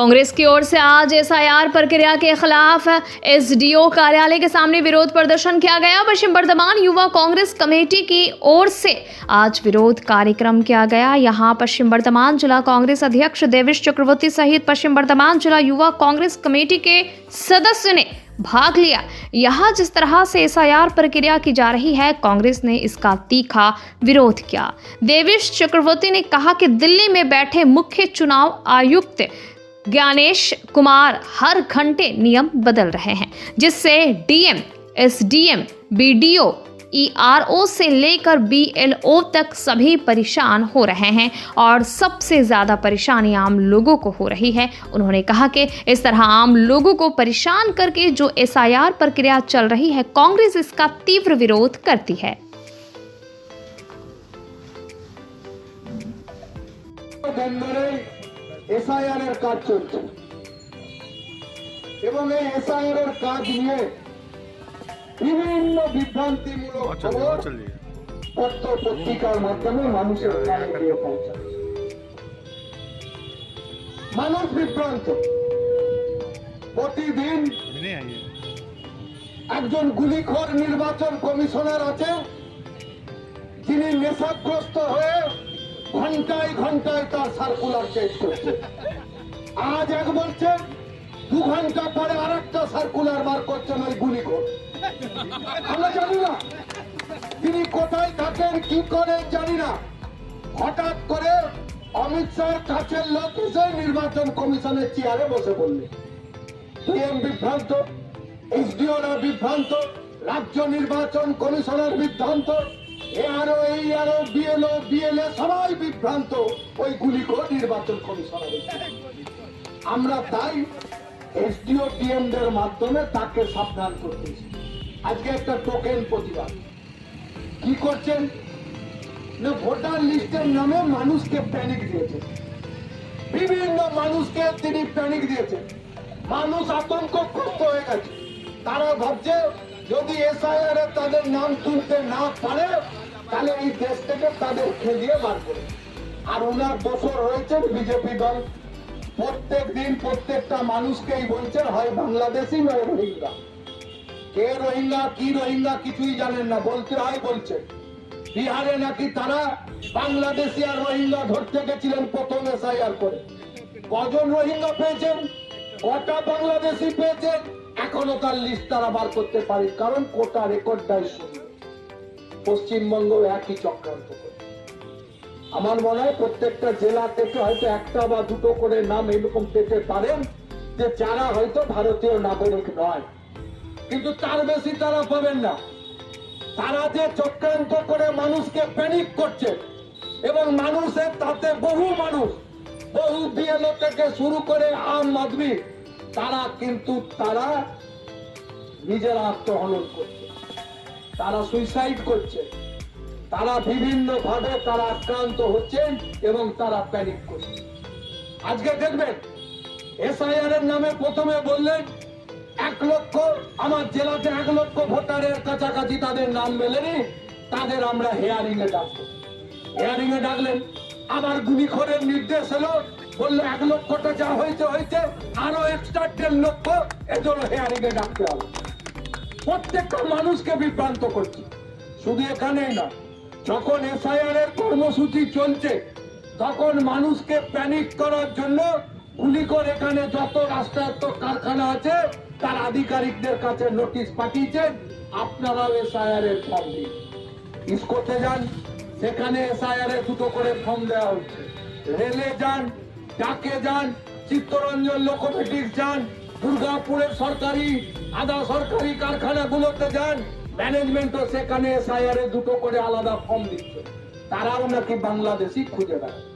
कांग्रेस की ओर से आज एसआईआर प्रक्रिया के खिलाफ एसडीओ कार्यालय के सामने विरोध प्रदर्शन किया गया। पश्चिम बर्धमान युवा कांग्रेस कमेटी की ओर से आज विरोध कार्यक्रम किया गया। यहां पश्चिम बर्धमान जिला कांग्रेस अध्यक्ष देवेश चक्रवर्ती सहित पश्चिम बर्धमान जिला युवा कांग्रेस कमेटी के सदस्य ने भाग लिया। यहां जिस तरह से एसआईआर प्रक्रिया की जा रही है, कांग्रेस ने इसका तीखा विरोध किया। देवेश चक्रवर्ती ने कहा कि दिल्ली में बैठे मुख्य चुनाव आयुक्त ज्ञानेश कुमार हर घंटे नियम बदल रहे हैं, जिससे डीएम, एसडीएम, बीडीओ, ईआरओ से लेकर बीएलओ तक सभी परेशान हो रहे हैं और सबसे ज्यादा परेशानी आम लोगों को हो रही है। उन्होंने कहा कि इस तरह आम लोगों को परेशान करके जो एसआईआर प्रक्रिया चल रही है, कांग्रेस इसका तीव्र विरोध करती है। এসআইআর কাজ চলছে এবং এই এসআইআর কাজ নিয়ে বিভিন্ন বিভ্রান্তিমূলক খবর পত্র পত্রিকার মাধ্যমে মানুষের কানে গিয়ে পৌঁছায়। মানুষ বিভ্রান্ত। প্রতিদিন একজন গুলিখোর নির্বাচন কমিশনার আছে, যিনি নেশাগ্রস্ত হয়ে ঘন্টায় ঘন্টায় তার সার্কুলার চেঞ্জ করছে। আজ এক বলছেন, 2 ঘন্টা পরে আরেকটা সার্কুলার বার করছেন ওই গুলিখোর। আমরা জানি না তিনি কোথায় থাকেন, কি করেন জানি না। হঠাৎ করে অমিত শাহর কাছের লোক এসে নির্বাচন কমিশনের চেয়ারে বসে পড়লেন। ডিএম বিভ্রান্ত, এসডিওরা বিভ্রান্ত, রাজ্য নির্বাচন কমিশনার বিভ্রান্ত, সবাই বিভ্রান্ত ওই গুলিখোর নির্বাচন কমিশনার। আমরা তাই এসডিও ডিএমদের মাধ্যমে তাকে সাবধান করতেছি। আজকে একটা টোকেন প্রতিবাদ কি করছেন না, ভোটার লিস্টের নামে মানুষকে প্যানিক দিয়েছেন, বিভিন্ন মানুষকে তিনি প্যানিক দিয়েছেন। মানুষ আতঙ্কগ্রস্ত হয়ে গেছে। তারা ভাবছে যদি এসআইআর এ তাদের নাম তুলতে না পারে তাহলে এই দেশ থেকে তাদের খেলিয়ে বার করে। আর ওনার দোষর রয়েছেন বিজেপি দল। প্রত্যেক দিন প্রত্যেকটা মানুষকেই বলছেন হয় বাংলাদেশি নয় রোহিঙ্গা। কে রোহিঙ্গা কি রোহিঙ্গা কিছুই জানেন না, বলতে হয় বলছেন। বিহারে নাকি তারা বাংলাদেশি আর রোহিঙ্গা ধরতে গেছিলেন প্রথম এসআইআর করে। কজন রোহিঙ্গা পেয়েছেন, কটা বাংলাদেশি পেয়েছেন, এখনো তার লিস্ট তারা বার করতে পারে, কারণ কোটা রেকর্ডটাই শুরু। পশ্চিমবঙ্গ একই চক্রান্ত করে। আমার মনে হয় প্রত্যেকটা জেলা থেকে হয়তো একটা বা দুটো করে নাম এরকম পেতে পারেন যে যারা হয়তো ভারতীয় নাগরিক নয়, কিন্তু তার বেশি তারা পাবেন না। তারা যে চক্রান্ত করে মানুষকে প্যানিক করছে এবং মানুষের তাতে বহু মানুষ, বহু বিএলও থেকে শুরু করে আম আদমি, তারা কিন্তু তারা নিজেরা আত্মহনন করছে, তারা সুইসাইড করছে, তারা বিভিন্ন ভাবে তারা আক্রান্ত হচ্ছেন এবং তারা প্যানিক করছে। আজকে দেখবেন এসআইআর এর নামে প্রথমে বললেন 1 লক্ষ, আমার জেলাতে 1 লক্ষ ভোটারের কাছাকাছি তাদের নাম মেলেনি, তাদের আমরা হেয়ারিং এ ডাকবো। হেয়ারিং এ ডাকলেন, আবার গুলিখোরের নির্দেশ এলো, বললো 1 লক্ষটা যা হয়েছে হয়েছে, আরো এক্সট্রা 10 লক্ষ এজন্য হেয়ারিং এ ডাকতে হবে। প্রত্যেকটা মানুষকে বিভ্রান্ত করছে। শুধু এখানেই না, যখন এসআইআর এর কর্মসূচি চলছে তখন মানুষকে প্যানিক করার জন্য গুলিখোর এখানে যত রাষ্ট্রায়ত্ত কারখানা আছে তার আধিকারিকদের কাছে নোটিশ পাঠিয়েছেন, আপনারাও এসআইআর এর ফর্ম দিন। ইসকোতে যান, সেখানে এসআইআর এর 2টো করে ফর্ম দেওয়া হচ্ছে। রেলে যান, ডাকে যান, চিত্তরঞ্জন লোকোমেটিক্স যান, দুর্গাপুরের সরকারি আধা সরকারি কারখানাগুলোতে যান, ম্যানেজমেন্টও সেখানে এসআইআর এ 2টো করে আলাদা ফর্ম দিচ্ছে। তারাও নাকি বাংলাদেশি খুঁজে বেড়ায়।